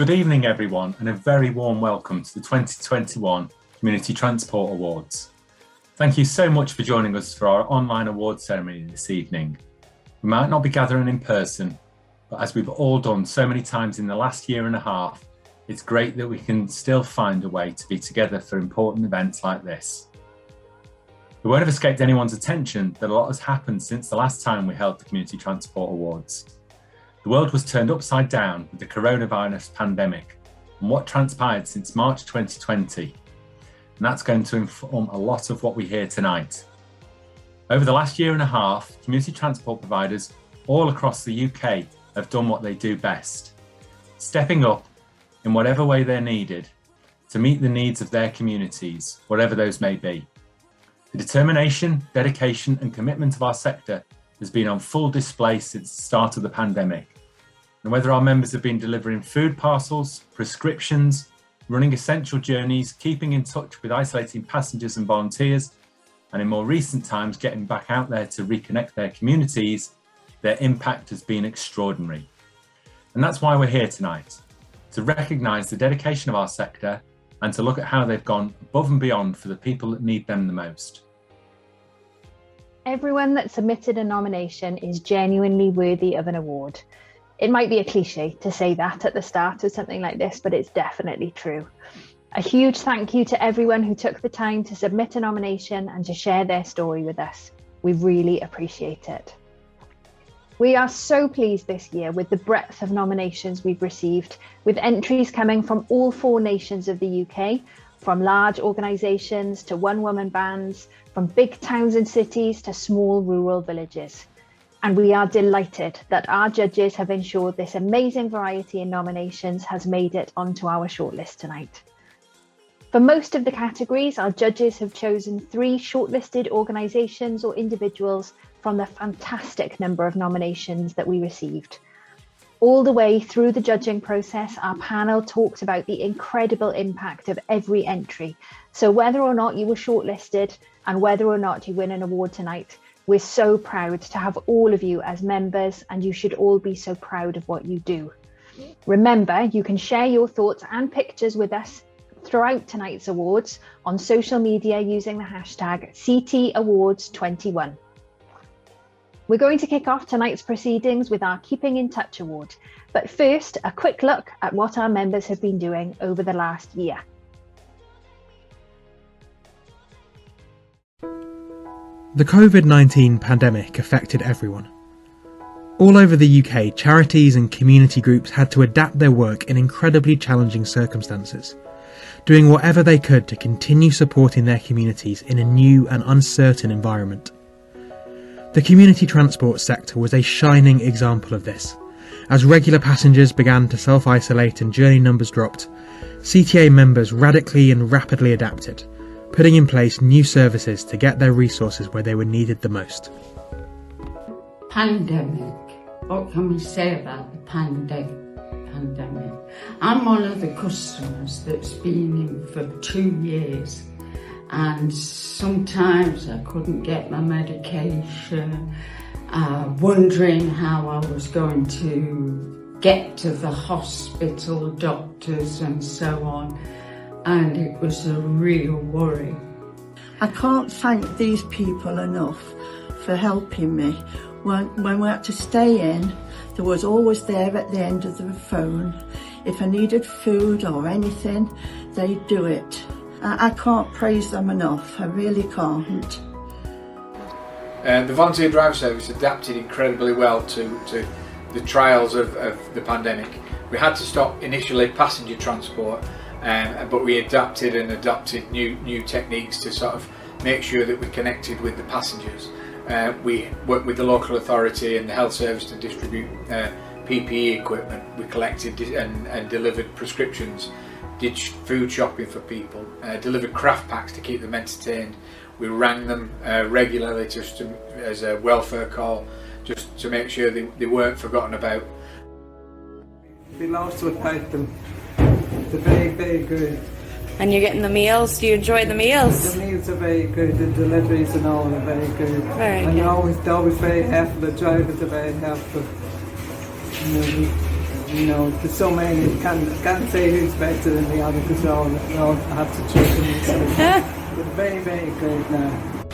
Good evening, everyone, and a very warm welcome to the 2021 Community Transport Awards. Thank you so much for joining us for our online awards ceremony this evening. We might not be gathering in person, but as we've all done so many times in the last year and a half, it's great that we can still find a way to be together for important events like this. It won't have escaped anyone's attention that a lot has happened since the last time we held the Community Transport Awards. The world was turned upside down with the coronavirus pandemic and what transpired since March 2020. And that's going to inform a lot of what we hear tonight. Over the last year and a half, community transport providers all across the UK have done what they do best, stepping up in whatever way they're needed to meet the needs of their communities, whatever those may be. The determination, dedication and commitment of our sector has been on full display since the start of the pandemic. And whether our members have been delivering food parcels, prescriptions, running essential journeys, keeping in touch with isolating passengers and volunteers, and in more recent times getting back out there to reconnect their communities, their impact has been extraordinary. And that's why we're here tonight, to recognise the dedication of our sector and to look at how they've gone above and beyond for the people that need them the most. Everyone that submitted a nomination is genuinely worthy of an award. It might be a cliche to say that at the start of something like this, but it's definitely true. A huge thank you to everyone who took the time to submit a nomination and to share their story with us. We really appreciate it. We are so pleased this year with the breadth of nominations we've received, with entries coming from all 4 nations of the UK, from large organisations to one-woman bands, from big towns and cities to small rural villages. And we are delighted that our judges have ensured this amazing variety in nominations has made it onto our shortlist tonight. For most of the categories, our judges have chosen 3 shortlisted organisations or individuals from the fantastic number of nominations that we received. All the way through the judging process, our panel talked about the incredible impact of every entry. So whether or not you were shortlisted and whether or not you win an award tonight, we're so proud to have all of you as members, and you should all be so proud of what you do. Remember, you can share your thoughts and pictures with us throughout tonight's awards on social media using the hashtag CTAwards21. We're going to kick off tonight's proceedings with our Keeping in Touch Award. But first, a quick look at what our members have been doing over the last year. The COVID-19 pandemic affected everyone. All over the UK, charities and community groups had to adapt their work in incredibly challenging circumstances, doing whatever they could to continue supporting their communities in a new and uncertain environment. The community transport sector was a shining example of this. As regular passengers began to self-isolate and journey numbers dropped, CTA members radically and rapidly adapted, putting in place new services to get their resources where they were needed the most. Pandemic. What can we say about the pandemic? I'm one of the customers that's been in for 2 years, and sometimes I couldn't get my medication, wondering how I was going to get to the hospital, doctors and so on, and it was a real worry. I can't thank these people enough for helping me. When we had to stay in, there was always there at the end of the phone. If I needed food or anything, they'd do it. I can't praise them enough, I really can't. The volunteer driver service adapted incredibly well to the trials of the pandemic. We had to stop initially passenger transport, but we adapted new techniques to sort of make sure that we connected with the passengers. We worked with the local authority and the health service to distribute PPE equipment. We collected and delivered prescriptions, did food shopping for people, delivered craft packs to keep them entertained. We rang them regularly just as a welfare call, just to make sure they weren't forgotten about. We lost without them. They're very, very good. And you're getting the meals? Do you enjoy the meals? The meals are very good, the deliveries and all are very good. Very and good. they're always very helpful, the drivers are very helpful. You know, there's so many, can't say who's better than the other because they all have to choose themselves. But very, very good now.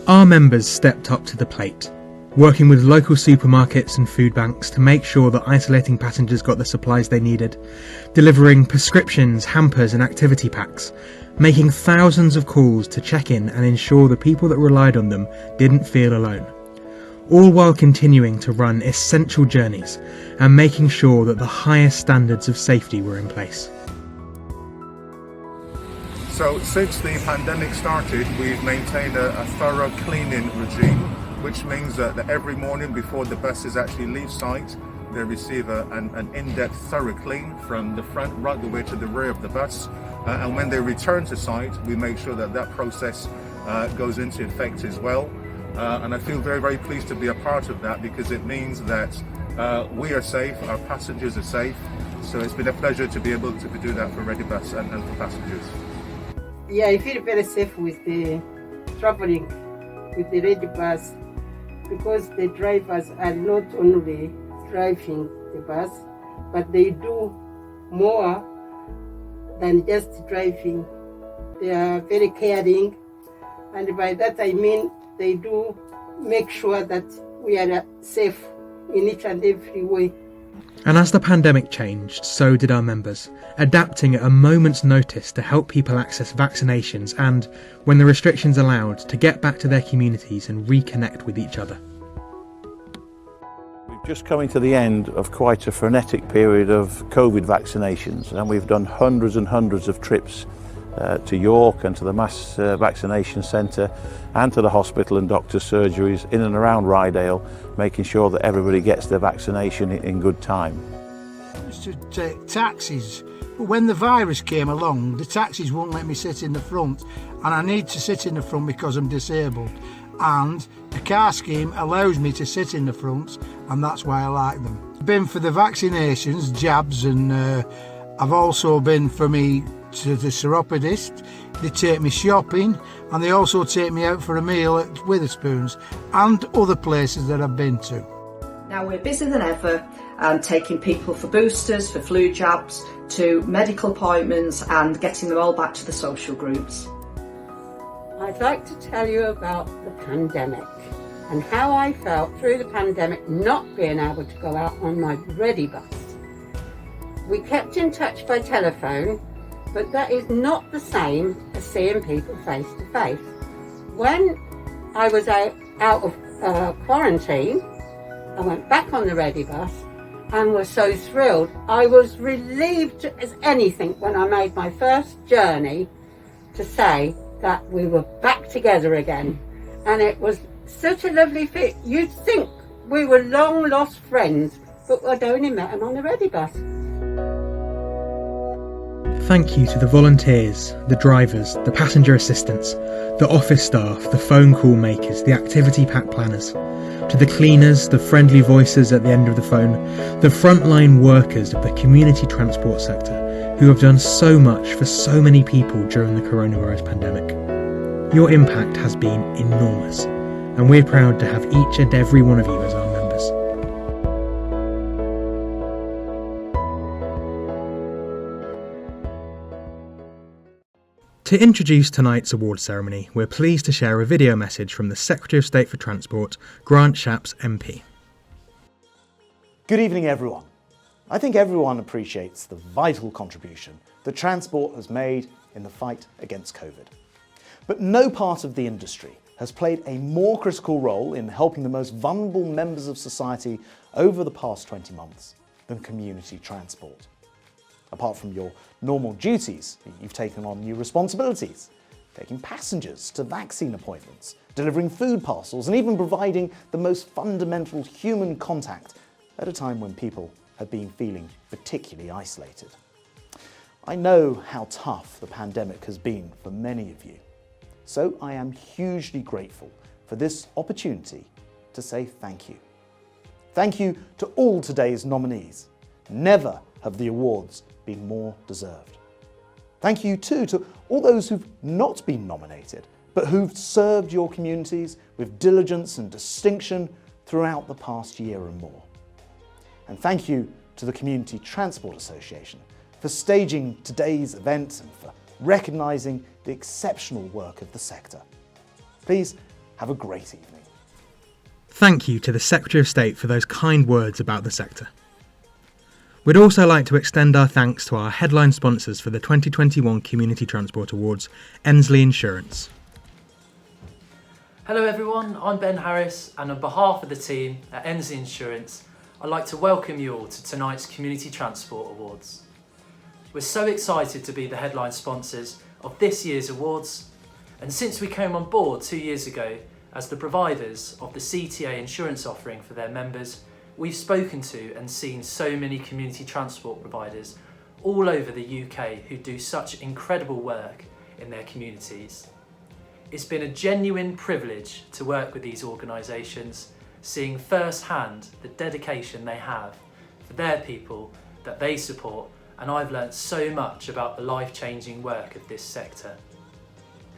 Our members stepped up to the plate, working with local supermarkets and food banks to make sure that isolating passengers got the supplies they needed, delivering prescriptions, hampers and activity packs, making thousands of calls to check in and ensure the people that relied on them didn't feel alone. All while continuing to run essential journeys and making sure that the highest standards of safety were in place. So since the pandemic started, we've maintained a thorough cleaning regime, which means that every morning before the buses actually leave site, they receive an in-depth thorough clean from the front right the way to the rear of the bus. And when they return to site, we make sure that process goes into effect as well. And I feel very, very pleased to be a part of that because it means that we are safe, our passengers are safe. So it's been a pleasure to be able to do that for Redibus and for passengers. Yeah, I feel very safe with the traveling with the Redibus because the drivers are not only driving the bus, but they do more than just driving. They are very caring, and by that I mean they do make sure that we are safe in each and every way. And as the pandemic changed, so did our members, adapting at a moment's notice to help people access vaccinations and, when the restrictions allowed, to get back to their communities and reconnect with each other. We've just coming to the end of quite a frenetic period of COVID vaccinations, and we've done hundreds and hundreds of trips to York and to the mass vaccination centre and to the hospital and doctor's surgeries in and around Rydale, making sure that everybody gets their vaccination in good time. I used to take taxis, but when the virus came along, the taxis wouldn't let me sit in the front, and I need to sit in the front because I'm disabled. And the car scheme allows me to sit in the front, and that's why I like them. I've been for the vaccinations, jabs, and I've also been for me to the chiropodist. They take me shopping, and they also take me out for a meal at Witherspoons and other places that I've been to. Now we're busier than ever, taking people for boosters, for flu jabs, to medical appointments and getting them all back to the social groups. I'd like to tell you about the pandemic and how I felt through the pandemic not being able to go out on my Redibus. We kept in touch by telephone, but that is not the same as seeing people face to face. When I was out of quarantine, I went back on the Redibus and was so thrilled. I was relieved as anything when I made my first journey to say that we were back together again. And it was such a lovely fit. You'd think we were long lost friends, but I'd only met them on the Redibus. Thank you to the volunteers, the drivers, the passenger assistants, the office staff, the phone call makers, the activity pack planners, to the cleaners, the friendly voices at the end of the phone, the frontline workers of the community transport sector who have done so much for so many people during the coronavirus pandemic. Your impact has been enormous, and we're proud to have each and every one of you as our members. To introduce tonight's award ceremony, we're pleased to share a video message from the Secretary of State for Transport, Grant Shapps MP. Good evening, everyone. I think everyone appreciates the vital contribution that transport has made in the fight against COVID. But no part of the industry has played a more critical role in helping the most vulnerable members of society over the past 20 months than community transport. Apart from your normal duties, you've taken on new responsibilities, taking passengers to vaccine appointments, delivering food parcels, and even providing the most fundamental human contact at a time when people have been feeling particularly isolated. I know how tough the pandemic has been for many of you, so I am hugely grateful for this opportunity to say thank you. Thank you to all today's nominees. Never have the awards been more deserved. Thank you too to all those who've not been nominated, but who've served your communities with diligence and distinction throughout the past year and more. And thank you to the Community Transport Association for staging today's event and for recognising the exceptional work of the sector. Please have a great evening. Thank you to the Secretary of State for those kind words about the sector. We'd also like to extend our thanks to our headline sponsors for the 2021 Community Transport Awards, Ensley Insurance. Hello everyone, I'm Ben Harris, and on behalf of the team at Ensley Insurance, I'd like to welcome you all to tonight's Community Transport Awards. We're so excited to be the headline sponsors of this year's awards, and since we came on board 2 years ago as the providers of the CTA insurance offering for their members, we've spoken to and seen so many community transport providers all over the UK who do such incredible work in their communities. It's been a genuine privilege to work with these organisations, seeing firsthand the dedication they have for their people that they support, and I've learnt so much about the life-changing work of this sector.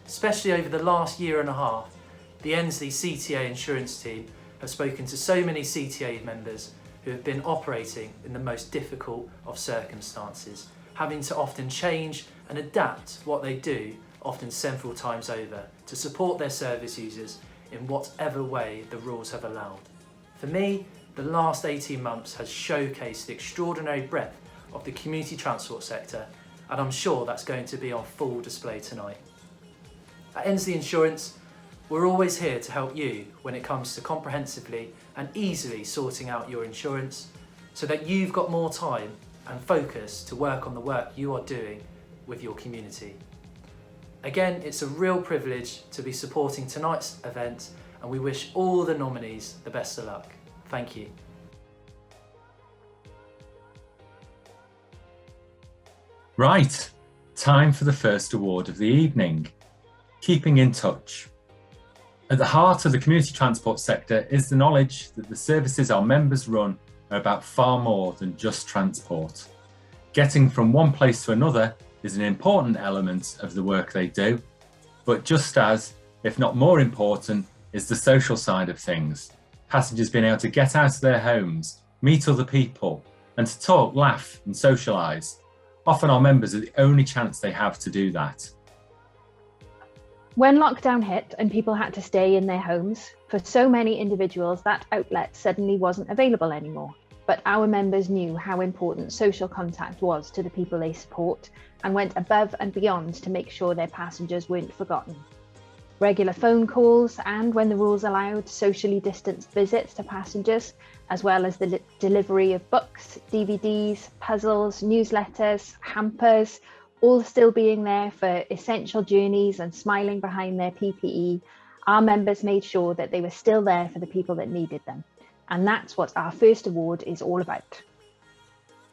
Especially over the last year and a half, the Ensley CTA insurance team have spoken to so many CTA members who have been operating in the most difficult of circumstances, having to often change and adapt what they do, often several times over, to support their service users in whatever way the rules have allowed. For me, the last 18 months has showcased the extraordinary breadth of the community transport sector, and I'm sure that's going to be on full display tonight. At Ensley Insurance, we're always here to help you when it comes to comprehensively and easily sorting out your insurance so that you've got more time and focus to work on the work you are doing with your community. Again, it's a real privilege to be supporting tonight's event, and we wish all the nominees the best of luck. Thank you. Right, time for the first award of the evening. Keeping in touch. At the heart of the community transport sector is the knowledge that the services our members run are about far more than just transport. Getting from one place to another is an important element of the work they do, but just as, if not more important, is the social side of things. Passengers being able to get out of their homes, meet other people, and to talk, laugh and socialise. Often our members are the only chance they have to do that. When lockdown hit and people had to stay in their homes, for so many individuals that outlet suddenly wasn't available anymore. But our members knew how important social contact was to the people they support and went above and beyond to make sure their passengers weren't forgotten. Regular phone calls and, when the rules allowed, socially distanced visits to passengers, as well as the delivery of books, DVDs, puzzles, newsletters, hampers, all still being there for essential journeys and smiling behind their PPE, our members made sure that they were still there for the people that needed them. And that's what our first award is all about.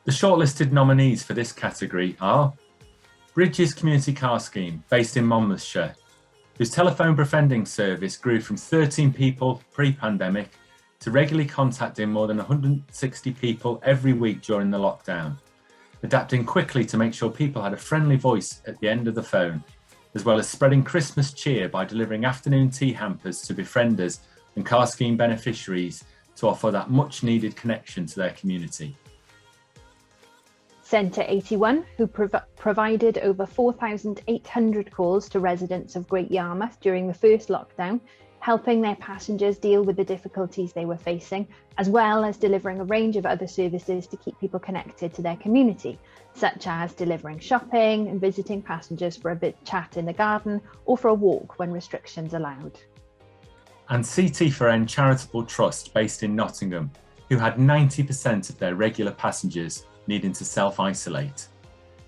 The shortlisted nominees for this category are Bridges Community Car Scheme, based in Monmouthshire, whose telephone befriending service grew from 13 people pre-pandemic to regularly contacting more than 160 people every week during the lockdown, adapting quickly to make sure people had a friendly voice at the end of the phone, as well as spreading Christmas cheer by delivering afternoon tea hampers to befrienders and car scheme beneficiaries to offer that much needed connection to their community. Centre 81, who provided over 4,800 calls to residents of Great Yarmouth during the first lockdown, helping their passengers deal with the difficulties they were facing, as well as delivering a range of other services to keep people connected to their community, such as delivering shopping and visiting passengers for a bit chat in the garden or for a walk when restrictions allowed. And CT4N Charitable Trust, based in Nottingham, who had 90% of their regular passengers needing to self-isolate.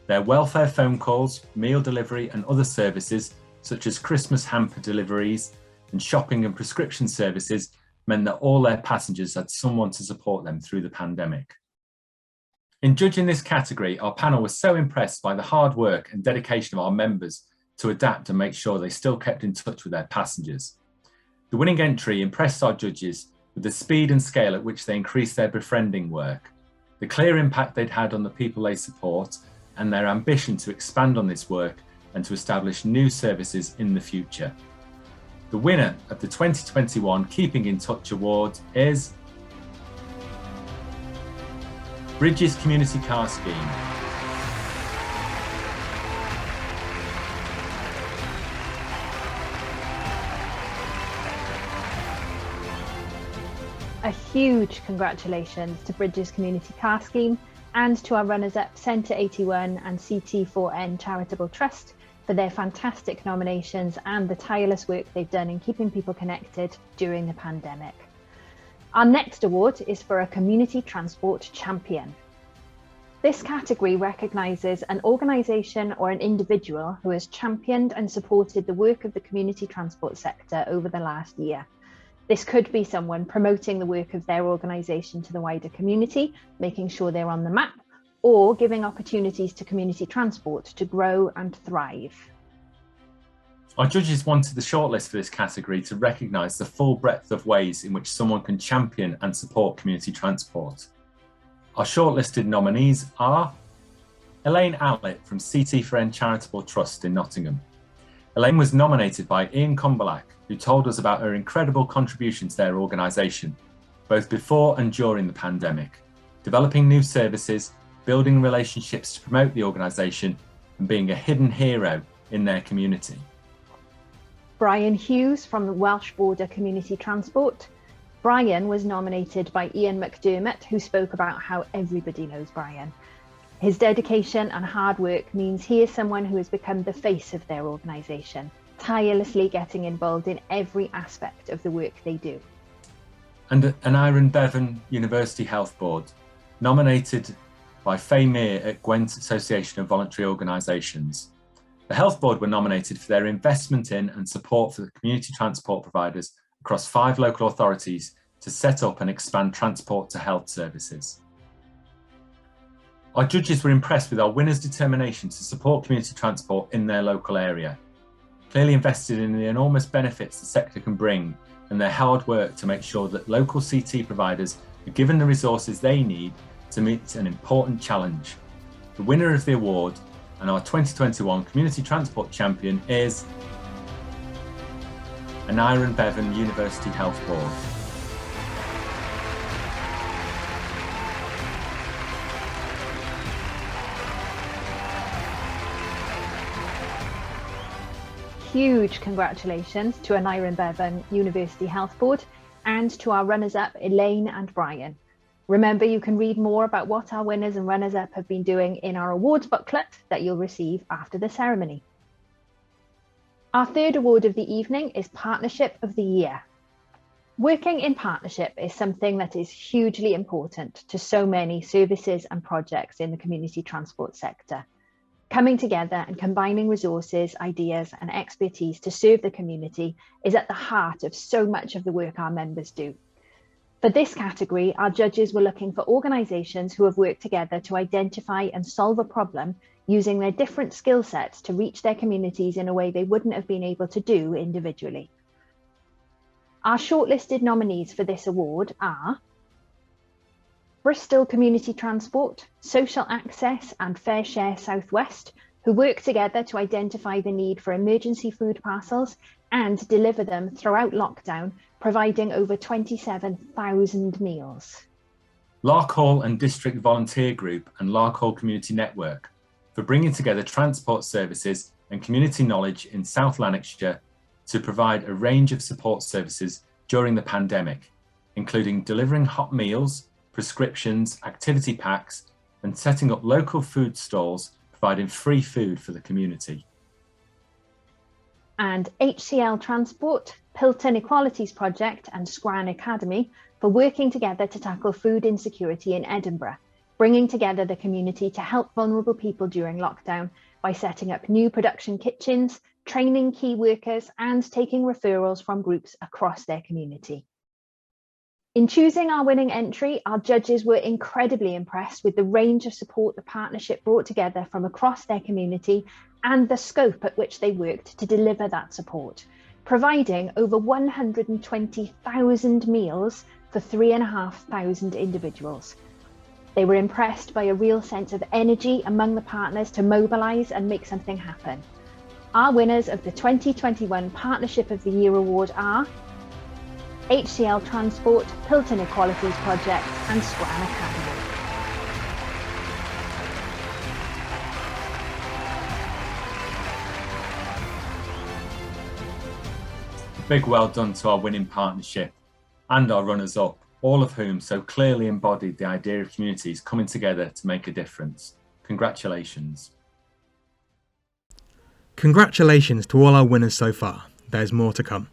Their welfare phone calls, meal delivery and other services, such as Christmas hamper deliveries and shopping and prescription services, meant that all their passengers had someone to support them through the pandemic. In judging this category, our panel was so impressed by the hard work and dedication of our members to adapt and make sure they still kept in touch with their passengers. The winning entry impressed our judges with the speed and scale at which they increased their befriending work, the clear impact they'd had on the people they support, and their ambition to expand on this work and to establish new services in the future. The winner of the 2021 Keeping in Touch Award is Bridges Community Car Scheme. A huge congratulations to Bridges Community Car Scheme and to our runners-up Centre 81 and CT4N Charitable Trust for their fantastic nominations and the tireless work they've done in keeping people connected during the pandemic. Our next award is for a Community Transport Champion. This category recognises an organisation or an individual who has championed and supported the work of the community transport sector over the last year. This could be someone promoting the work of their organisation to the wider community, making sure they're on the map, or giving opportunities to community transport to grow and thrive. Our judges wanted the shortlist for this category to recognise the full breadth of ways in which someone can champion and support community transport. Our shortlisted nominees are Elaine Allett from CT4N Charitable Trust in Nottingham. Elaine was nominated by Ian Comberlack, who told us about her incredible contribution to their organisation, both before and during the pandemic, developing new services, building relationships to promote the organisation, and being a hidden hero in their community. Brian Hughes from the Welsh Border Community Transport. Brian was nominated by Ian McDermott, who spoke about how everybody knows Brian. His dedication and hard work means he is someone who has become the face of their organisation, tirelessly getting involved in every aspect of the work they do. And an Iron Bevan University Health Board, nominated by Faye Meir at Gwent Association of Voluntary Organisations. The Health Board were nominated for their investment in and support for the community transport providers across 5 local authorities to set up and expand transport to health services. Our judges were impressed with our winners' determination to support community transport in their local area, clearly invested in the enormous benefits the sector can bring and their hard work to make sure that local CT providers are given the resources they need to meet an important challenge. The winner of the award and our 2021 Community Transport Champion is an Iron Bevan University Health Board. Huge congratulations to an Iron Bevan University Health Board and to our runners-up Elaine and Brian. Remember, you can read more about what our winners and runners-up have been doing in our awards booklet that you'll receive after the ceremony. Our third award of the evening is Partnership of the Year. Working in partnership is something that is hugely important to so many services and projects in the community transport sector. Coming together and combining resources, ideas and expertise to serve the community is at the heart of so much of the work our members do. For this category, our judges were looking for organisations who have worked together to identify and solve a problem using their different skill sets to reach their communities in a way they wouldn't have been able to do individually. Our shortlisted nominees for this award are Bristol Community Transport, Social Access and Fair Share Southwest, who work together to identify the need for emergency food parcels and deliver them throughout lockdown, providing over 27,000 meals. Larkhall and District Volunteer Group and Larkhall Community Network for bringing together transport services and community knowledge in South Lanarkshire to provide a range of support services during the pandemic, including delivering hot meals, prescriptions, activity packs, and setting up local food stalls, providing free food for the community. And HCL Transport, Pilton Equalities Project and Scran Academy for working together to tackle food insecurity in Edinburgh, bringing together the community to help vulnerable people during lockdown by setting up new production kitchens, training key workers and taking referrals from groups across their community. In choosing our winning entry, our judges were incredibly impressed with the range of support the partnership brought together from across their community and the scope at which they worked to deliver that support, providing over 120,000 meals for 3,500 individuals. They were impressed by a real sense of energy among the partners to mobilise and make something happen. Our winners of the 2021 Partnership of the Year Award are HCL Transport, Pilton Equalities Project and Scran Academy. big well done to our winning partnership and our runners-up, all of whom so clearly embodied the idea of communities coming together to make a difference. Congratulations. Congratulations to all our winners so far. There's more to come.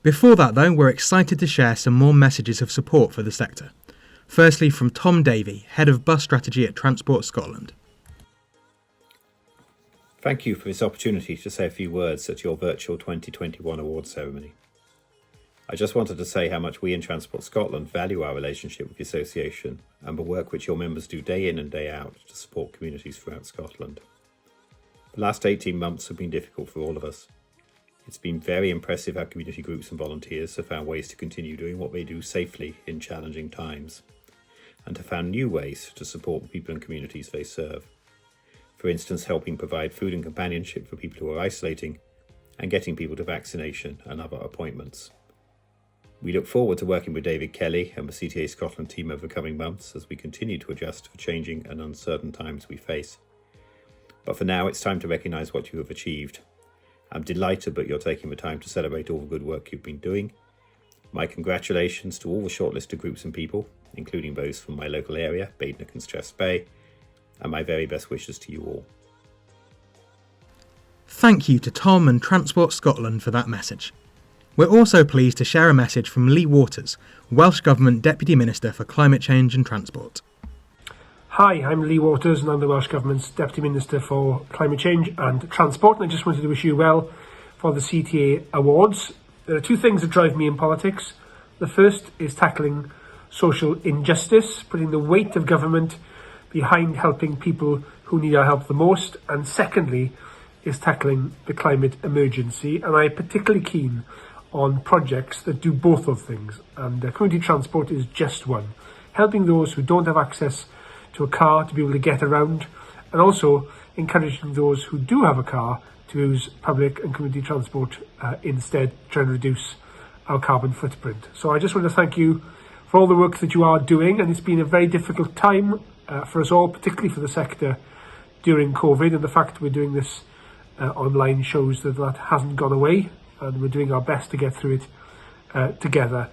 Before that though, we're excited to share some more messages of support for the sector. Firstly from Tom Davey, Head of Bus Strategy at Transport Scotland. Thank you for this opportunity to say a few words at your virtual 2021 awards ceremony. I just wanted to say how much we in Transport Scotland value our relationship with the association and the work which your members do day in and day out to support communities throughout Scotland. The last 18 months have been difficult for all of us. It's been very impressive how community groups and volunteers have found ways to continue doing what they do safely in challenging times, and have found new ways to support the people and communities they serve. For instance, helping provide food and companionship for people who are isolating, and getting people to vaccination and other appointments. We look forward to working with David Kelly and the CTA Scotland team over the coming months as we continue to adjust to the changing and uncertain times we face. But for now, it's time to recognise what you have achieved. I'm delighted that you're taking the time to celebrate all the good work you've been doing. My congratulations to all the shortlisted groups and people, including those from my local area, Badenoch and Strathspey, and my very best wishes to you all. Thank you to Tom and Transport Scotland for that message. We're also pleased to share a message from Lee Waters, Welsh Government Deputy Minister for Climate Change and Transport. Hi, I'm Lee Waters and I'm the Welsh Government's Deputy Minister for Climate Change and Transport, and I just wanted to wish you well for the CTA Awards. There are two things that drive me in politics. The first is tackling social injustice, putting the weight of government behind helping people who need our help the most, and secondly is tackling the climate emergency, and I'm particularly keen on projects that do both of things, and community transport is just one, helping those who don't have access to a car to be able to get around, and also encouraging those who do have a car to use public and community transport instead, trying to reduce our carbon footprint. So I just want to thank you for all the work that you are doing, and it's been a very difficult time for us all, particularly for the sector during COVID, and the fact we're doing this online shows that that hasn't gone away, and we're doing our best to get through it together.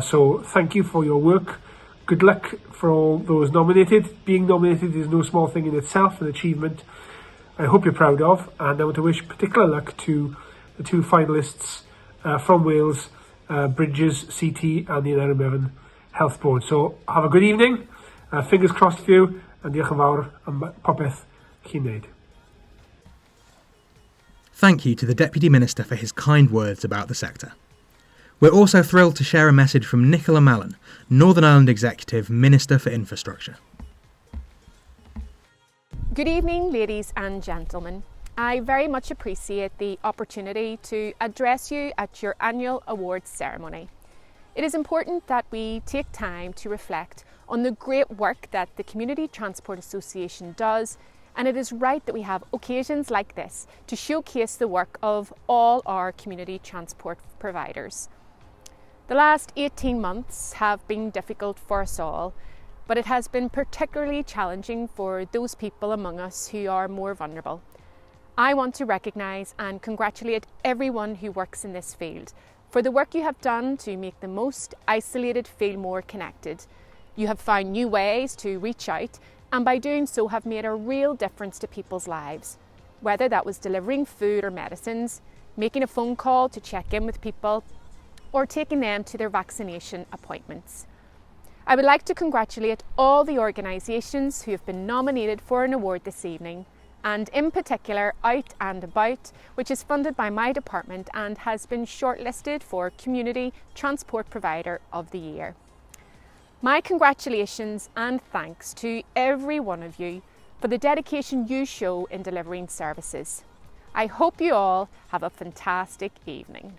So thank you for your work. Good luck for all those nominated. Being nominated is no small thing in itself, an achievement I hope you're proud of, and I want to wish particular luck to the two finalists from Wales, Bridges CT and the Erin Health Board. So have a good evening, fingers crossed for you, and diolch yn fawr am popeth chi'n neud. Thank you to the Deputy Minister for his kind words about the sector. We're also thrilled to share a message from Nicola Mallon, Northern Ireland Executive Minister for Infrastructure. Good evening, ladies and gentlemen. I very much appreciate the opportunity to address you at your annual awards ceremony. It is important that we take time to reflect on the great work that the Community Transport Association does, and it is right that we have occasions like this to showcase the work of all our community transport providers. The last 18 months have been difficult for us all, but it has been particularly challenging for those people among us who are more vulnerable. I want to recognise and congratulate everyone who works in this field for the work you have done to make the most isolated feel more connected. You have found new ways to reach out, and by doing so have made a real difference to people's lives, whether that was delivering food or medicines, making a phone call to check in with people, or taking them to their vaccination appointments. I would like to congratulate all the organisations who have been nominated for an award this evening, and in particular Out and About, which is funded by my department and has been shortlisted for Community Transport Provider of the Year. My congratulations and thanks to every one of you for the dedication you show in delivering services. I hope you all have a fantastic evening.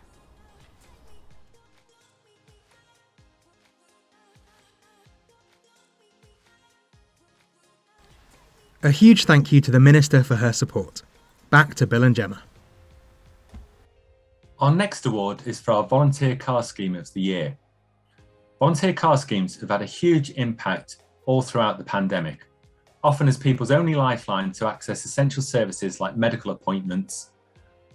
A huge thank you to the Minister for her support. Back to Bill and Gemma. Our next award is for our Volunteer Car Scheme of the Year. Volunteer car schemes have had a huge impact all throughout the pandemic, often as people's only lifeline to access essential services like medical appointments,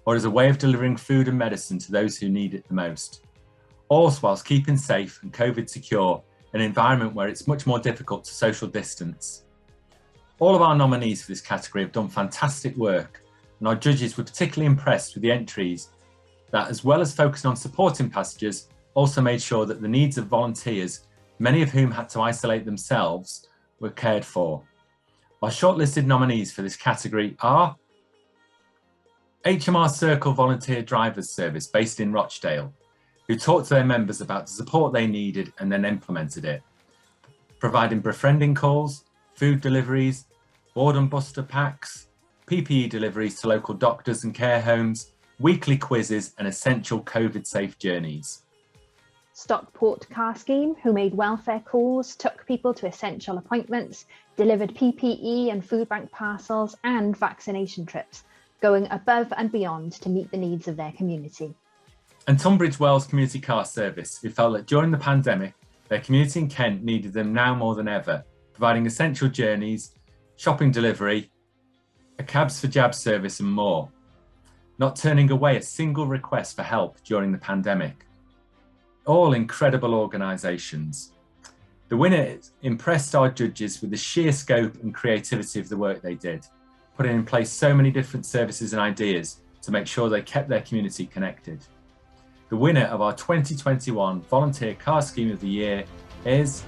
or as a way of delivering food and medicine to those who need it the most. All whilst keeping safe and COVID secure in an environment where it's much more difficult to social distance. All of our nominees for this category have done fantastic work, and our judges were particularly impressed with the entries that, as well as focusing on supporting passengers, also made sure that the needs of volunteers, many of whom had to isolate themselves, were cared for. Our shortlisted nominees for this category are HMR Circle Volunteer Drivers Service based in Rochdale, who talked to their members about the support they needed and then implemented it, providing befriending calls, food deliveries, boredom buster packs, PPE deliveries to local doctors and care homes, weekly quizzes and essential COVID-safe journeys. Stockport Car Scheme, who made welfare calls, took people to essential appointments, delivered PPE and food bank parcels and vaccination trips, going above and beyond to meet the needs of their community. And Tunbridge Wells Community Car Service, who felt that during the pandemic, their community in Kent needed them now more than ever, providing essential journeys, shopping delivery, a cabs for jabs service and more, not turning away a single request for help during the pandemic. All incredible organisations. The winner impressed our judges with the sheer scope and creativity of the work they did, putting in place so many different services and ideas to make sure they kept their community connected. The winner of our 2021 Volunteer Car Scheme of the Year is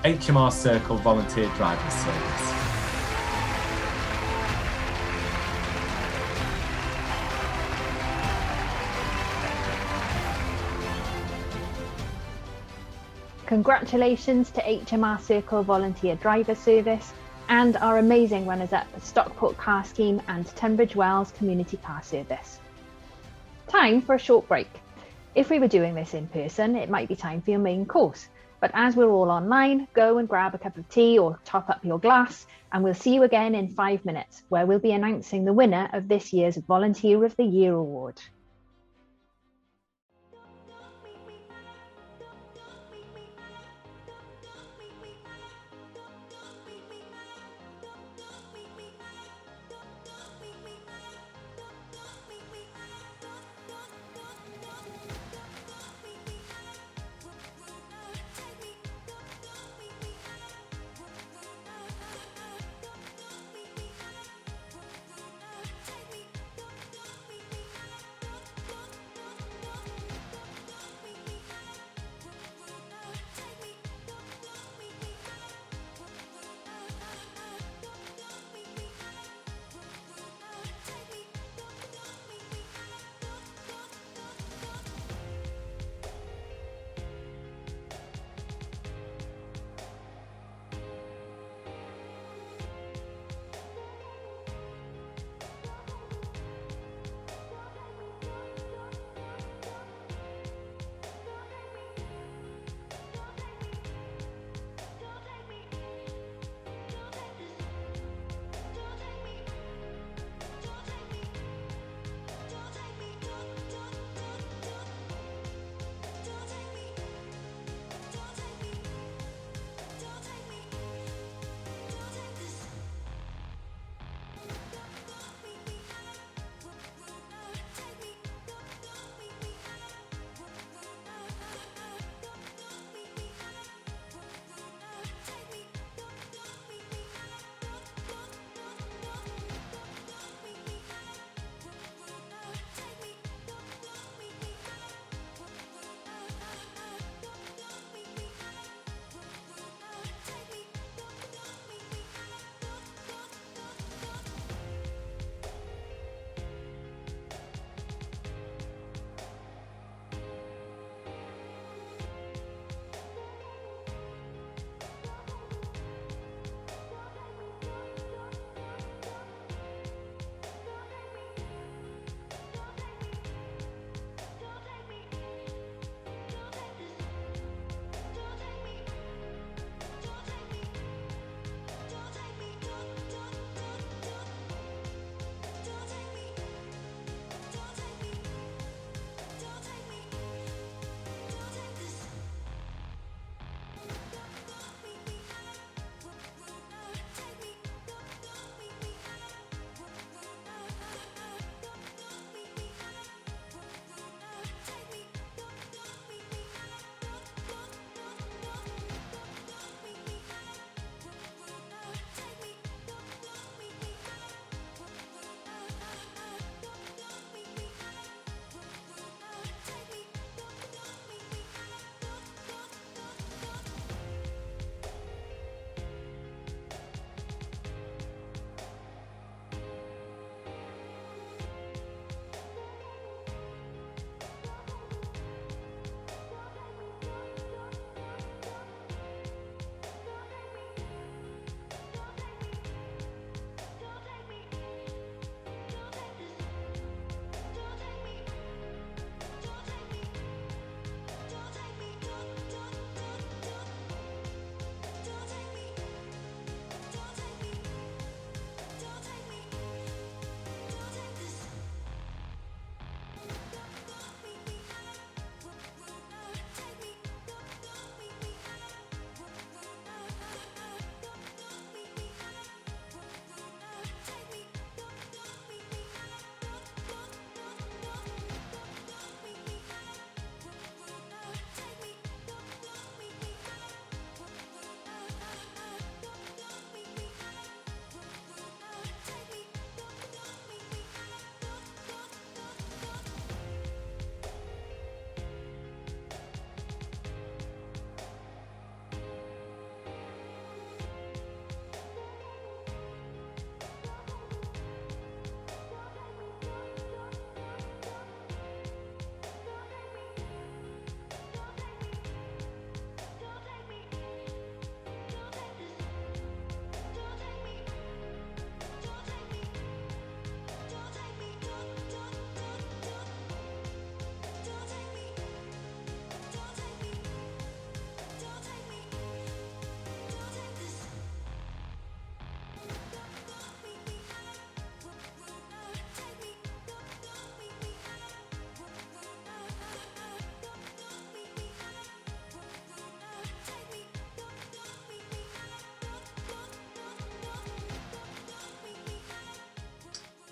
HMR Circle Volunteer Drivers Service. Congratulations to HMR Circle Volunteer Driver Service and our amazing runners-up Stockport Car Scheme and Tunbridge Wells Community Car Service. Time for a short break. If we were doing this in person, it might be time for your main course, but as we're all online, go and grab a cup of tea or top up your glass, and we'll see you again in 5 minutes, where we'll be announcing the winner of this year's Volunteer of the Year award.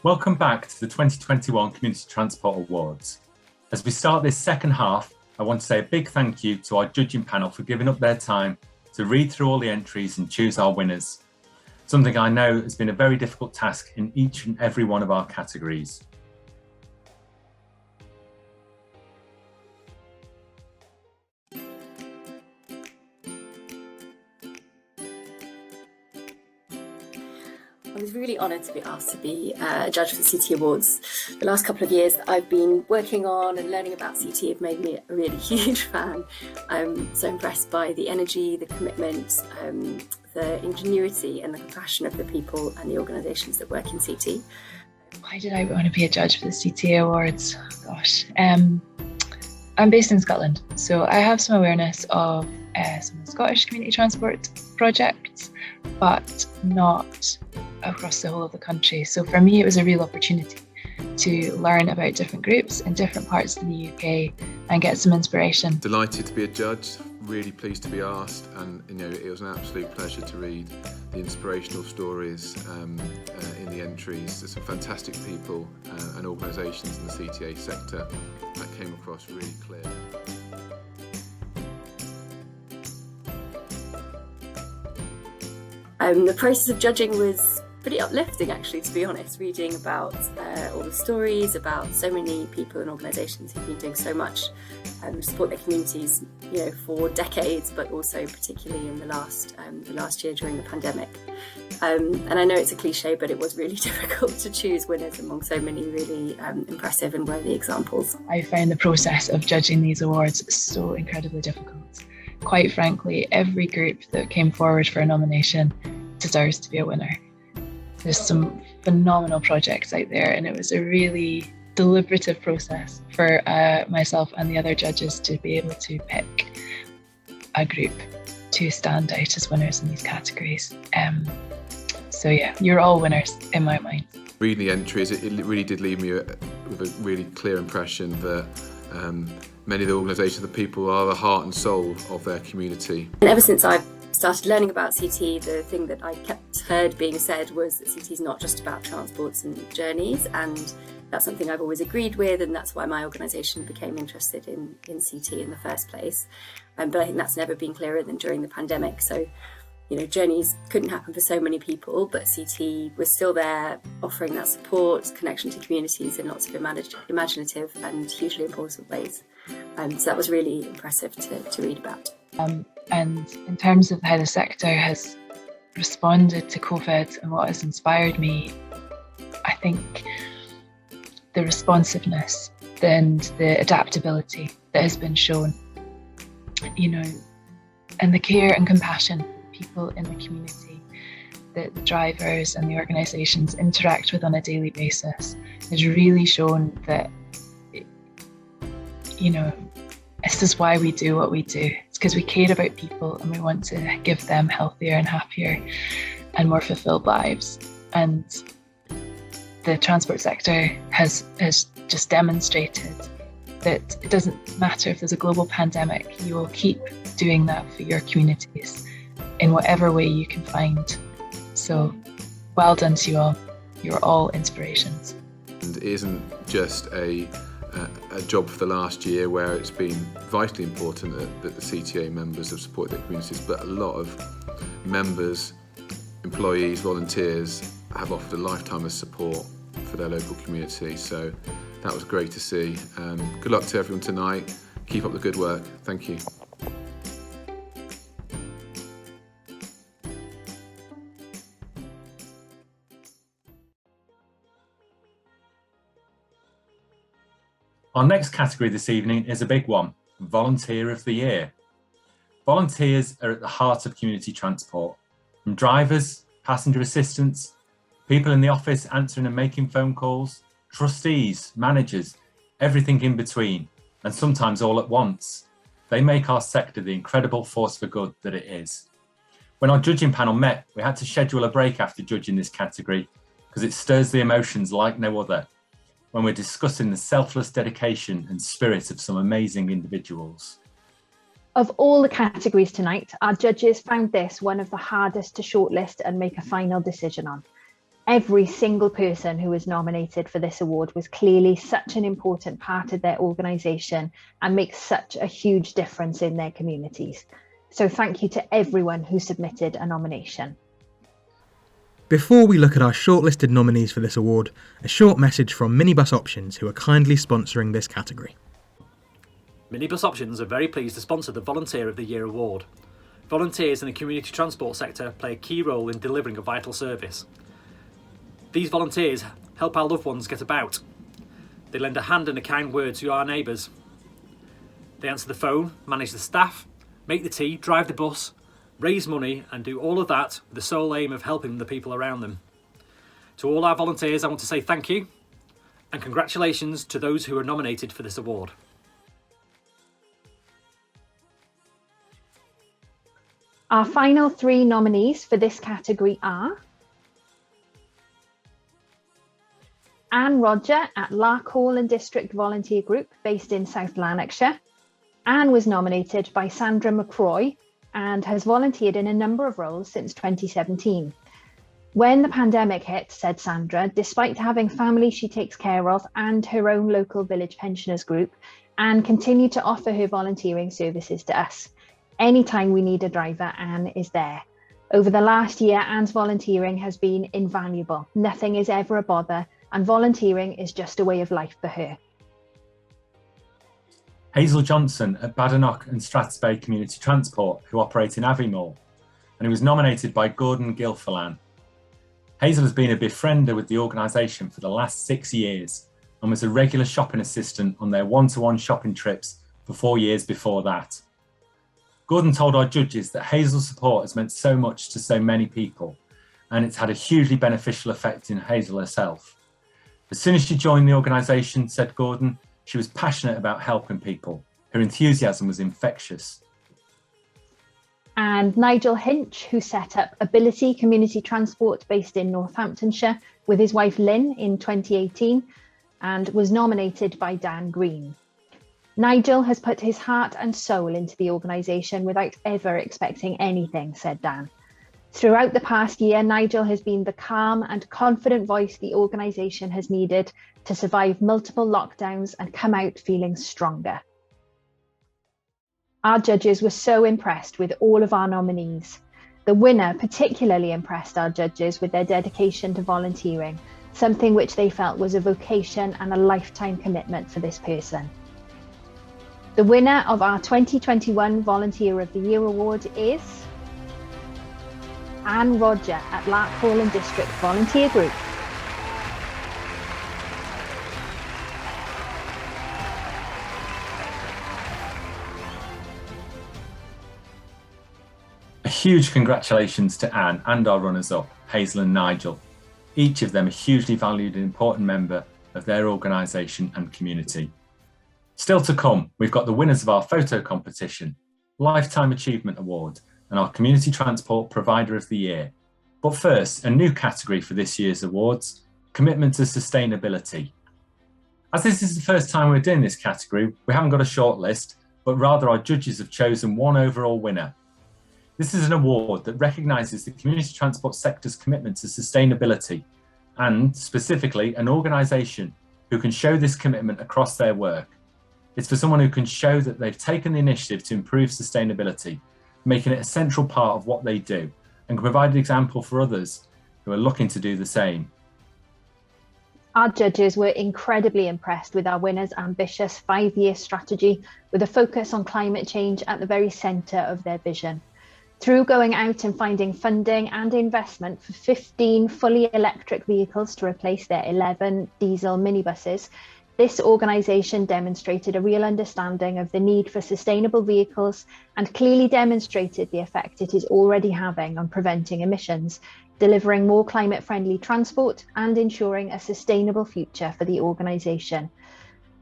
Welcome back to the 2021 Community Transport Awards. As we start this second half, I want to say a big thank you to our judging panel for giving up their time to read through all the entries and choose our winners. Something I know has been a very difficult task in each and every one of our categories. I was really honoured to be asked to be a judge for the CT Awards. The last couple of years that I've been working on and learning about CT have made me a really huge fan. I'm so impressed by the energy, the commitment, the ingenuity and the compassion of the people and the organisations that work in CT. Why did I want to be a judge for the CT Awards? Gosh, I'm based in Scotland, so I have some awareness of some of the Scottish community transport projects, but not across the whole of the country. So for me, it was a real opportunity to learn about different groups in different parts of the UK and get some inspiration. Delighted to be a judge, really pleased to be asked, and it was an absolute pleasure to read the inspirational stories in the entries. There's some fantastic people and organisations in the CTA sector that came across really clear. The process of judging was pretty uplifting, actually, to be honest, reading about all the stories about so many people and organisations who've been doing so much to support their communities, for decades, but also particularly in the last year during the pandemic. And I know it's a cliche, but it was really difficult to choose winners among so many really impressive and worthy examples. I found the process of judging these awards so incredibly difficult. Quite frankly, every group that came forward for a nomination deserves to be a winner. There's some phenomenal projects out there, and it was a really deliberative process for myself and the other judges to be able to pick a group to stand out as winners in these categories. So yeah, you're all winners in my mind. Reading the entries, it really did leave me with a really clear impression that many of the organisations, the people are the heart and soul of their community. And ever since I've started learning about CT, the thing that I kept heard being said was that CT is not just about transports and journeys, and that's something I've always agreed with, and that's why my organisation became interested in CT in the first place. But I think that's never been clearer than during the pandemic. So, journeys couldn't happen for so many people, but CT was still there, offering that support, connection to communities in lots of imaginative and hugely important ways. So that was really impressive to read about. And in terms of how the sector has responded to COVID and what has inspired me, I think the responsiveness and the adaptability that has been shown, and the care and compassion that people in the community, that the drivers and the organisations interact with on a daily basis has really shown that, this is why we do what we do. It's because we care about people and we want to give them healthier and happier and more fulfilled lives. And the transport sector has just demonstrated that it doesn't matter if there's a global pandemic, you will keep doing that for your communities in whatever way you can find. So well done to you all. You're all inspirations. And it isn't just a job for the last year where it's been vitally important that the CTA members have supported their communities, but a lot of members, employees, volunteers have offered a lifetime of support for their local community. So that was great to see. Good luck to everyone tonight. Keep up the good work. Thank you. Our next category this evening is a big one, Volunteer of the Year. Volunteers are at the heart of community transport. From drivers, passenger assistants, people in the office answering and making phone calls, trustees, managers, everything in between, and sometimes all at once. They make our sector the incredible force for good that it is. When our judging panel met, we had to schedule a break after judging this category because it stirs the emotions like no other, when we're discussing the selfless dedication and spirit of some amazing individuals. Of all the categories tonight, our judges found this one of the hardest to shortlist and make a final decision on. Every single person who was nominated for this award was clearly such an important part of their organisation and makes such a huge difference in their communities. So thank you to everyone who submitted a nomination. Before we look at our shortlisted nominees for this award, a short message from Minibus Options, who are kindly sponsoring this category. Minibus Options are very pleased to sponsor the Volunteer of the Year award. Volunteers in the community transport sector play a key role in delivering a vital service. These volunteers help our loved ones get about. They lend a hand and a kind word to our neighbours. They answer the phone, manage the staff, make the tea, drive the bus, raise money and do all of that with the sole aim of helping the people around them. To all our volunteers, I want to say thank you and congratulations to those who are nominated for this award. Our final 3 nominees for this category are Anne Roger at Lark Hall and District Volunteer Group based in South Lanarkshire. Anne was nominated by Sandra McCroy and has volunteered in a number of roles since 2017. When the pandemic hit, said Sandra, despite having family she takes care of and her own local village pensioners group, Anne continued to offer her volunteering services to us. Anytime we need a driver, Anne is there. Over the last year, Anne's volunteering has been invaluable. Nothing is ever a bother, and volunteering is just a way of life for her. Hazel Johnson at Badenoch and Strathspey Community Transport, who operate in Aviemore, and who was nominated by Gordon Gilfillan. Hazel has been a befriender with the organisation for the last 6 years and was a regular shopping assistant on their one-to-one shopping trips for 4 years before that. Gordon told our judges that Hazel's support has meant so much to so many people, and it's had a hugely beneficial effect in Hazel herself. As soon as she joined the organisation, said Gordon, she was passionate about helping people. Her enthusiasm was infectious. And Nigel Hinch, who set up Ability Community Transport based in Northamptonshire with his wife Lynn in 2018 and was nominated by Dan Green. Nigel has put his heart and soul into the organisation without ever expecting anything, said Dan. Throughout the past year, Nigel has been the calm and confident voice the organisation has needed to survive multiple lockdowns and come out feeling stronger. Our judges were so impressed with all of our nominees. The winner particularly impressed our judges with their dedication to volunteering, something which they felt was a vocation and a lifetime commitment for this person. The winner of our 2021 Volunteer of the Year award is Anne Roger at Lark Hall and District Volunteer Group. A huge congratulations to Anne and our runners-up, Hazel and Nigel. Each of them a hugely valued and important member of their organisation and community. Still to come, we've got the winners of our photo competition, Lifetime Achievement Award, and our Community Transport Provider of the Year. But first, a new category for this year's awards, Commitment to Sustainability. As this is the first time we're doing this category, we haven't got a short list, but rather our judges have chosen one overall winner. This is an award that recognises the community transport sector's commitment to sustainability and, specifically, an organisation who can show this commitment across their work. It's for someone who can show that they've taken the initiative to improve sustainability, making it a central part of what they do, and can provide an example for others who are looking to do the same. Our judges were incredibly impressed with our winner's ambitious 5-year strategy with a focus on climate change at the very centre of their vision. Through going out and finding funding and investment for 15 fully electric vehicles to replace their 11 diesel minibuses, this organisation demonstrated a real understanding of the need for sustainable vehicles and clearly demonstrated the effect it is already having on preventing emissions, delivering more climate-friendly transport and ensuring a sustainable future for the organisation.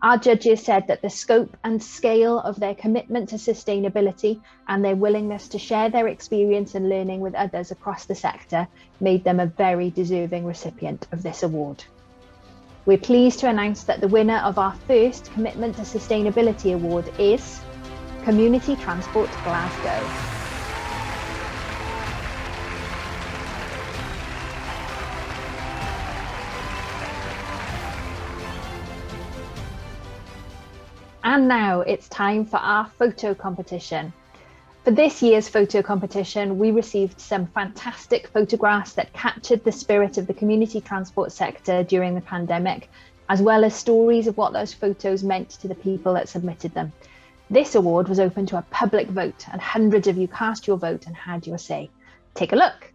Our judges said that the scope and scale of their commitment to sustainability and their willingness to share their experience and learning with others across the sector made them a very deserving recipient of this award. We're pleased to announce that the winner of our first Commitment to Sustainability award is Community Transport Glasgow. And now it's time for our photo competition. For this year's photo competition, we received some fantastic photographs that captured the spirit of the community transport sector during the pandemic, as well as stories of what those photos meant to the people that submitted them. This award was open to a public vote, and hundreds of you cast your vote and had your say. Take a look.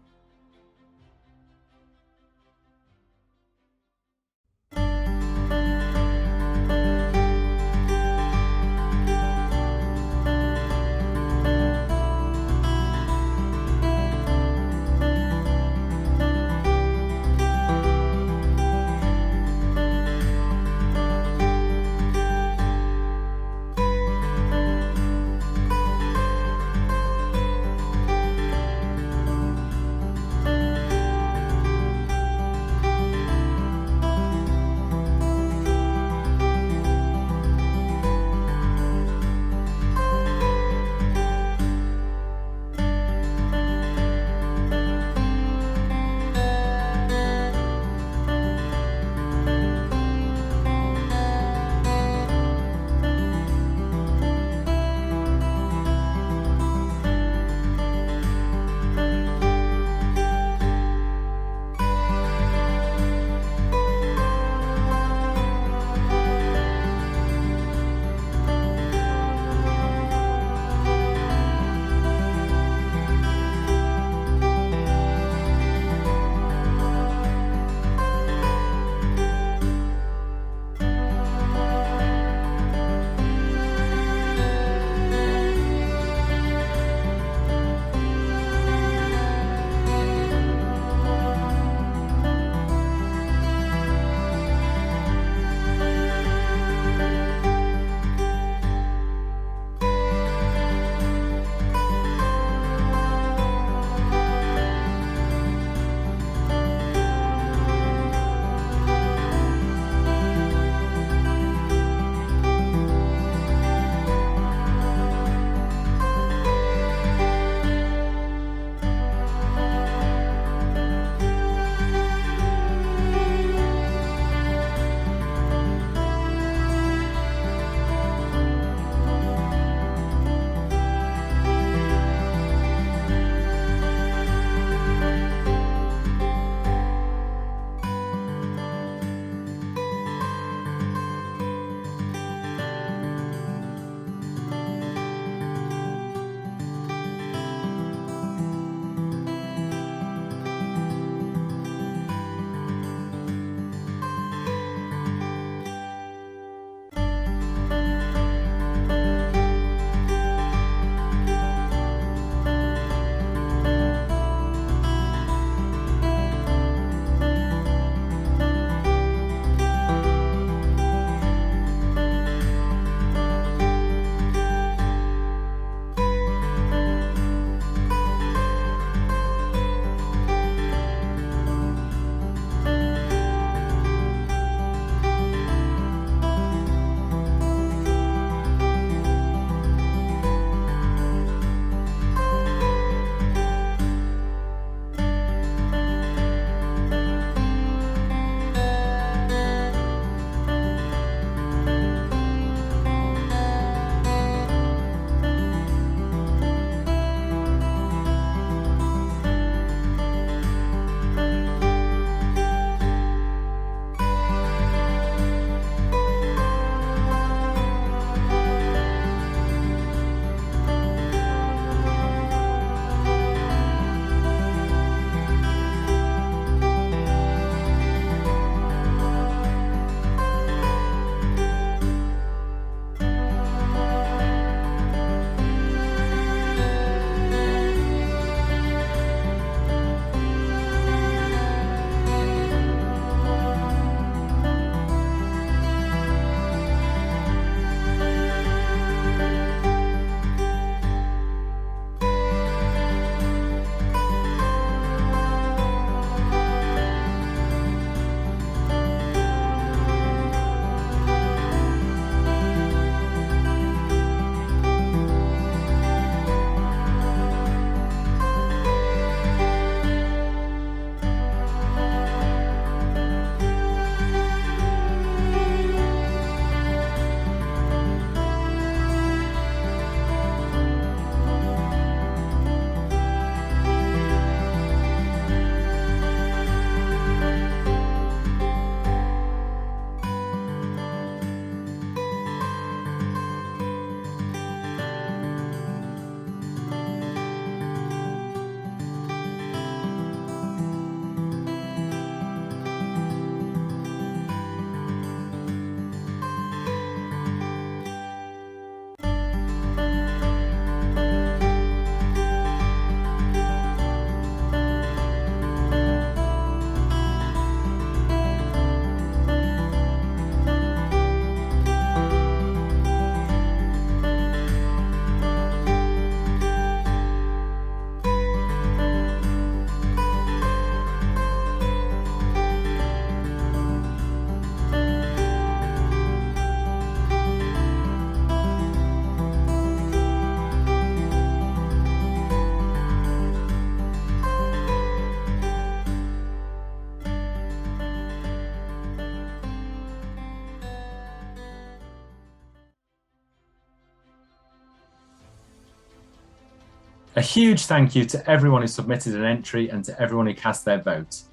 A huge thank you to everyone who submitted an entry and to everyone who cast their vote.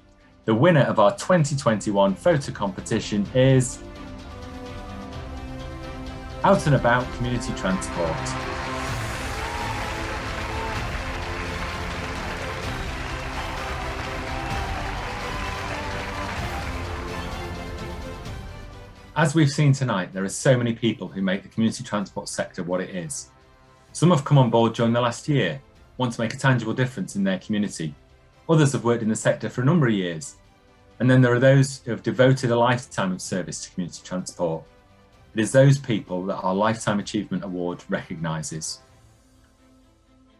The winner of our 2021 photo competition is Out and About Community Transport. As we've seen tonight, there are so many people who make the community transport sector what it is. Some have come on board during the last year, want to make a tangible difference in their community. Others have worked in the sector for a number of years. And then there are those who have devoted a lifetime of service to community transport. It is those people that our Lifetime Achievement Award recognises.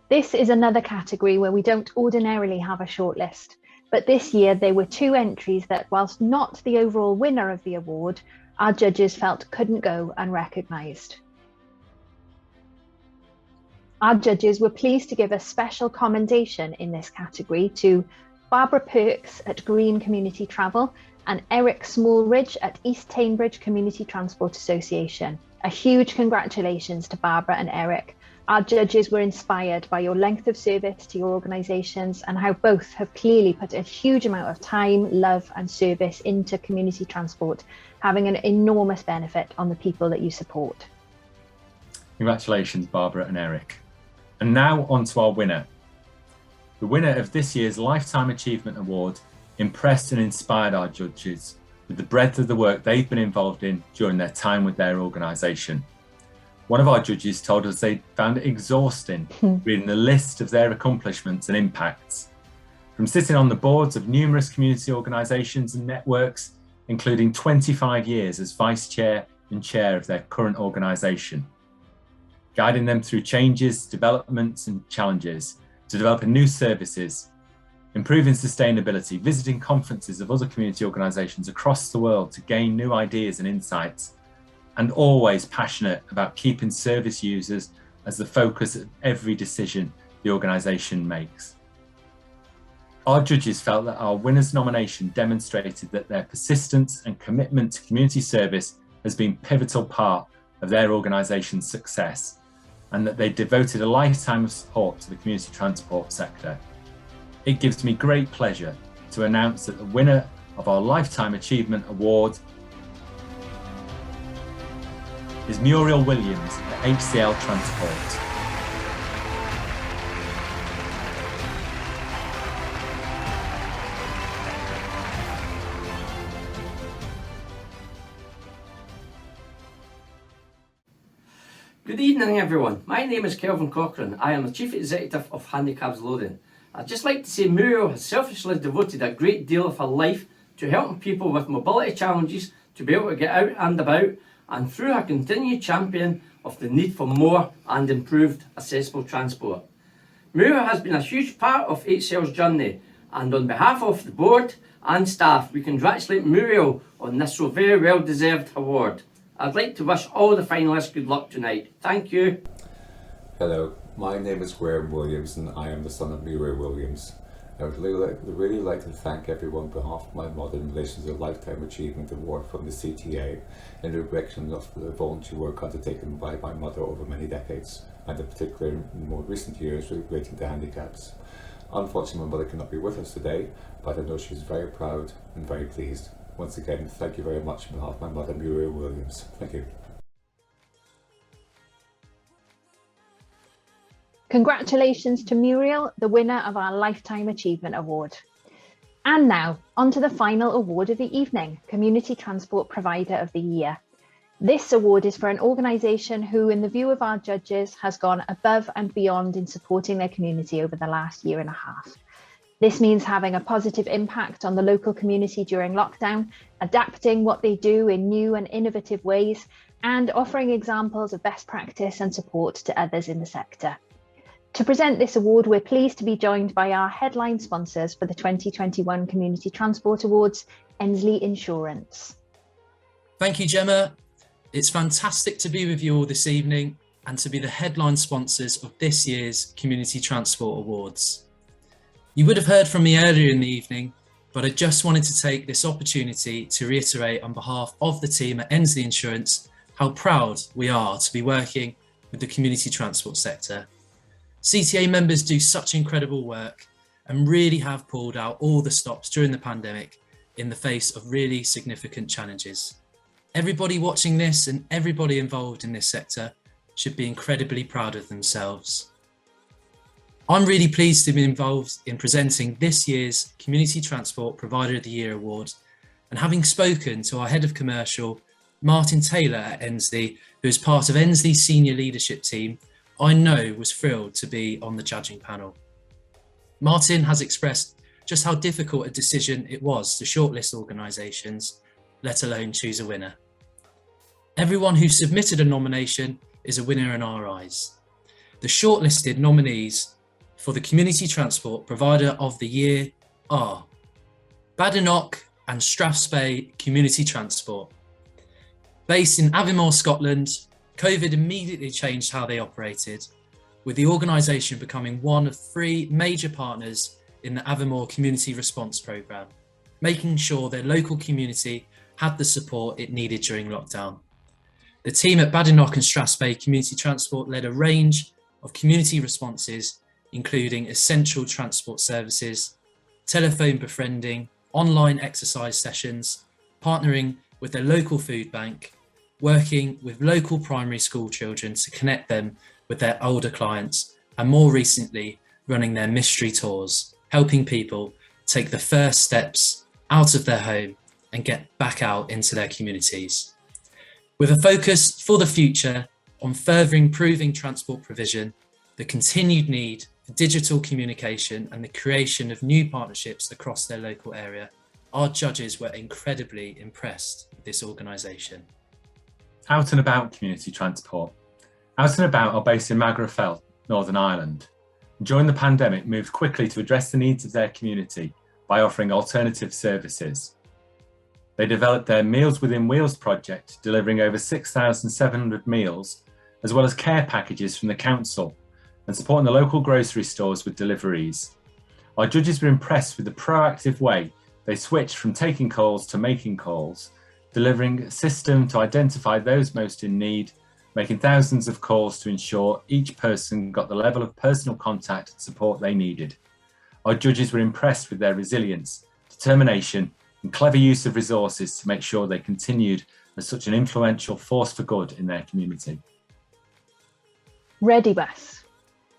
This is another category where we don't ordinarily have a shortlist, but this year there were 2 entries that, whilst not the overall winner of the award, our judges felt couldn't go unrecognised. Our judges were pleased to give a special commendation in this category to Barbara Perks at Green Community Travel and Eric Smallridge at East Tainbridge Community Transport Association. A huge congratulations to Barbara and Eric. Our judges were inspired by your length of service to your organisations and how both have clearly put a huge amount of time, love and service into community transport, having an enormous benefit on the people that you support. Congratulations, Barbara and Eric. And now on to our winner. The winner of this year's Lifetime Achievement Award impressed and inspired our judges with the breadth of the work they've been involved in during their time with their organisation. One of our judges told us they found it exhausting reading the list of their accomplishments and impacts. From sitting on the boards of numerous community organisations and networks, including 25 years as vice chair and chair of their current organisation, guiding them through changes, developments and challenges, to developing new services, improving sustainability, visiting conferences of other community organisations across the world to gain new ideas and insights, and always passionate about keeping service users as the focus of every decision the organisation makes. Our judges felt that our winner's nomination demonstrated that their persistence and commitment to community service has been a pivotal part of their organisation's success, and that they devoted a lifetime of support to the community transport sector. It gives me great pleasure to announce that the winner of our Lifetime Achievement Award is Muriel Williams at HCL Transport. Good evening everyone, my name is Kelvin Cochran. I am the Chief Executive of Handicabs Loading. I'd just like to say Muriel has selfishly devoted a great deal of her life to helping people with mobility challenges to be able to get out and about, and through her continued champion of the need for more and improved accessible transport. Muriel has been a huge part of HCL's journey, and on behalf of the board and staff we congratulate Muriel on this so very well deserved award. I'd like to wish all the finalists good luck tonight. Thank you. Hello, my name is Graham Williams and I am the son of Muriel Williams. I would really like to thank everyone on behalf of my mother in relation to the Lifetime Achievement Award from the CTA in recognition of the volunteer work undertaken by my mother over many decades, and in particular in more recent years relating to handicaps. Unfortunately, my mother cannot be with us today, but I know she's very proud and very pleased. Once again, thank you very much on behalf of my mother, Muriel Williams. Thank you. Congratulations to Muriel, the winner of our Lifetime Achievement Award. And now, on to the final award of the evening, Community Transport Provider of the Year. This award is for an organisation who, in the view of our judges, has gone above and beyond in supporting their community over the last year and a half. This means having a positive impact on the local community during lockdown, adapting what they do in new and innovative ways, and offering examples of best practice and support to others in the sector. To present this award, we're pleased to be joined by our headline sponsors for the 2021 Community Transport Awards, Ensley Insurance. Thank you, Gemma. It's fantastic to be with you all this evening and to be the headline sponsors of this year's Community Transport Awards. You would have heard from me earlier in the evening, but I just wanted to take this opportunity to reiterate on behalf of the team at Ensley Insurance how proud we are to be working with the community transport sector. CTA members do such incredible work and really have pulled out all the stops during the pandemic in the face of really significant challenges. Everybody watching this and everybody involved in this sector should be incredibly proud of themselves. I'm really pleased to be involved in presenting this year's Community Transport Provider of the Year Award, and having spoken to our Head of Commercial, Martin Taylor at Ensley, who is part of Ensley's senior leadership team, I know was thrilled to be on the judging panel. Martin has expressed just how difficult a decision it was to shortlist organisations, let alone choose a winner. Everyone who submitted a nomination is a winner in our eyes. The shortlisted nominees for the Community Transport Provider of the Year are Badenoch and Strathspey Community Transport. Based in Aviemore, Scotland, COVID immediately changed how they operated, with the organisation becoming one of 3 major partners in the Aviemore Community Response Programme, making sure their local community had the support it needed during lockdown. The team at Badenoch and Strathspey Community Transport led a range of community responses, including essential transport services, telephone befriending, online exercise sessions, partnering with their local food bank, working with local primary school children to connect them with their older clients, and more recently, running their mystery tours, helping people take the first steps out of their home and get back out into their communities. With a focus for the future on further improving transport provision, the continued need for digital communication and the creation of new partnerships across their local area, our judges were incredibly impressed with this organisation. Out and About Community Transport. Out and About are based in Magherafelt, Northern Ireland. During the pandemic, moved quickly to address the needs of their community by offering alternative services. They developed their Meals Within Wheels project, delivering over 6,700 meals, as well as care packages from the council, and supporting the local grocery stores with deliveries. Our judges were impressed with the proactive way they switched from taking calls to making calls, delivering a system to identify those most in need, making thousands of calls to ensure each person got the level of personal contact and support they needed. Our judges were impressed with their resilience, determination, and clever use of resources to make sure they continued as such an influential force for good in their community. Redibus.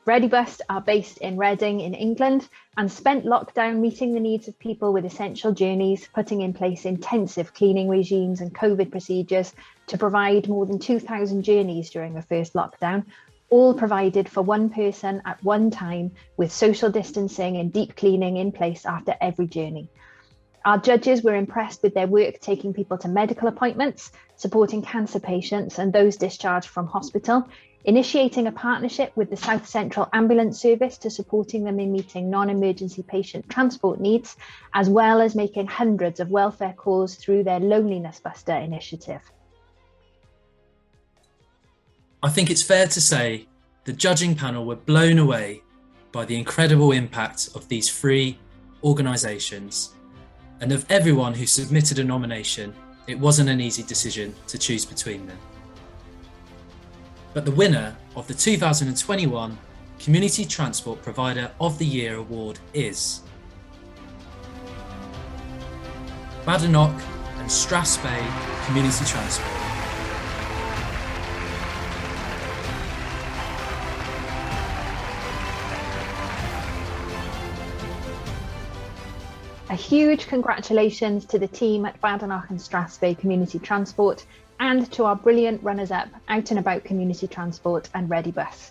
Redibus are based in Reading in England and spent lockdown meeting the needs of people with essential journeys, putting in place intensive cleaning regimes and COVID procedures to provide more than 2,000 journeys during the first lockdown, all provided for one person at one time, with social distancing and deep cleaning in place after every journey. Our judges were impressed with their work taking people to medical appointments, supporting cancer patients and those discharged from hospital, initiating a partnership with the South Central Ambulance Service to supporting them in meeting non-emergency patient transport needs, as well as making hundreds of welfare calls through their Loneliness Buster initiative. I think it's fair to say the judging panel were blown away by the incredible impact of these 3 organisations, and of everyone who submitted a nomination, it wasn't an easy decision to choose between them. But the winner of the 2021 Community Transport Provider of the Year Award is Badenoch and Strathspey Community Transport. A huge congratulations to the team at Badenoch and Strathspey Community Transport, and to our brilliant runners-up, Out and About Community Transport and Redibus.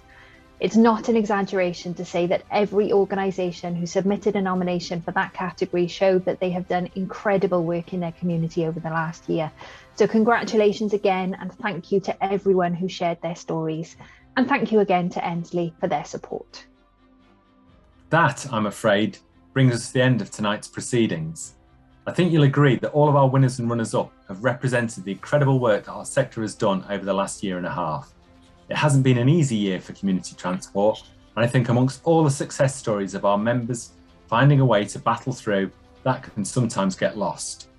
It's not an exaggeration to say that every organisation who submitted a nomination for that category showed that they have done incredible work in their community over the last year. So congratulations again, and thank you to everyone who shared their stories. And thank you again to Ensley for their support. That, I'm afraid, brings us to the end of tonight's proceedings. I think you'll agree that all of our winners and runners-up have represented the incredible work that our sector has done over the last year and a half. It hasn't been an easy year for community transport, and I think amongst all the success stories of our members finding a way to battle through, that can sometimes get lost.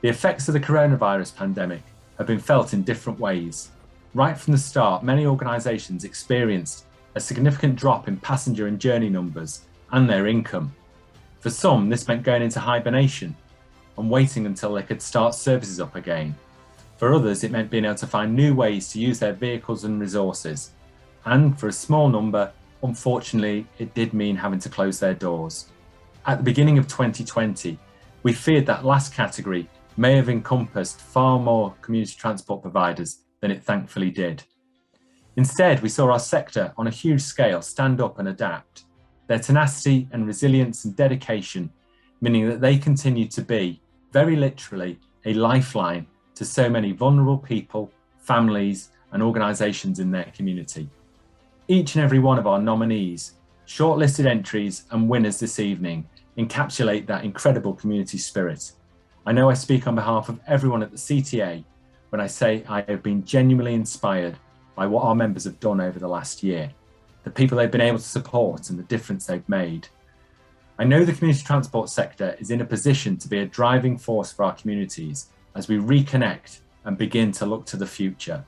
The effects of the coronavirus pandemic have been felt in different ways. Right from the start, many organisations experienced a significant drop in passenger and journey numbers and their income. For some, this meant going into hibernation and waiting until they could start services up again. For others, it meant being able to find new ways to use their vehicles and resources. And for a small number, unfortunately, it did mean having to close their doors. At the beginning of 2020, we feared that last category may have encompassed far more community transport providers than it thankfully did. Instead, we saw our sector on a huge scale stand up and adapt. Their tenacity and resilience and dedication, meaning that they continue to be, very literally, a lifeline to so many vulnerable people, families, and organisations in their community. Each and every one of our nominees, shortlisted entries, and winners this evening encapsulate that incredible community spirit. I know I speak on behalf of everyone at the CTA when I say I have been genuinely inspired by what our members have done over the last year, the people they've been able to support and the difference they've made. I know the community transport sector is in a position to be a driving force for our communities as we reconnect and begin to look to the future.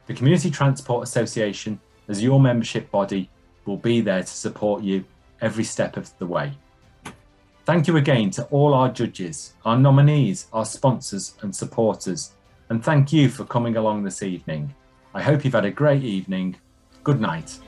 The Community Transport Association, as your membership body, will be there to support you every step of the way. Thank you again to all our judges, our nominees, our sponsors and supporters, and thank you for coming along this evening. I hope you've had a great evening. Good night.